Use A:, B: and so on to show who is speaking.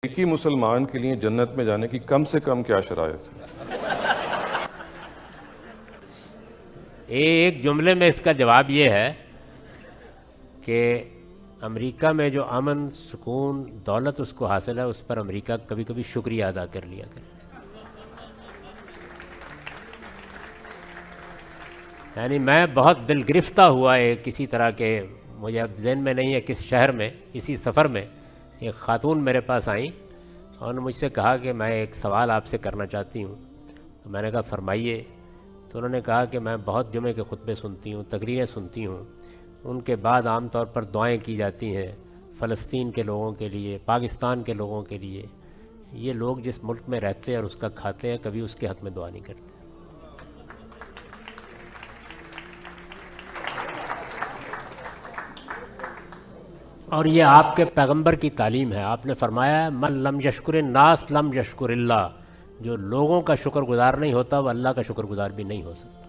A: ایک ہی مسلمان کے لیے جنت میں جانے کی کم سے کم کیا شرائط ہے؟
B: ایک جملے میں اس کا جواب یہ ہے کہ امریکہ میں جو امن، سکون، دولت اس کو حاصل ہے، اس پر امریکہ کبھی کبھی شکریہ ادا کر لیا کرے۔ یعنی میں بہت دل گرفتہ ہوا ہے کسی طرح کے، مجھے اب ذہن میں نہیں ہے کس شہر میں، اسی سفر میں ایک خاتون میرے پاس آئیں اور نے مجھ سے کہا کہ میں ایک سوال آپ سے کرنا چاہتی ہوں۔ تو میں نے کہا فرمائیے۔ تو انہوں نے کہا کہ میں بہت جمعے کے خطبے سنتی ہوں، تقریریں سنتی ہوں، ان کے بعد عام طور پر دعائیں کی جاتی ہیں فلسطین کے لوگوں کے لیے، پاکستان کے لوگوں کے لیے۔ یہ لوگ جس ملک میں رہتے ہیں اور اس کا کھاتے ہیں، کبھی اس کے حق میں دعا نہیں کرتے۔ اور یہ آپ کے پیغمبر کی تعلیم ہے۔ آپ نے فرمایا ہے من لم یشکر الناس لم یشکر اللہ، جو لوگوں کا شکر گزار نہیں ہوتا وہ اللہ کا شکر گزار بھی نہیں ہو سکتا۔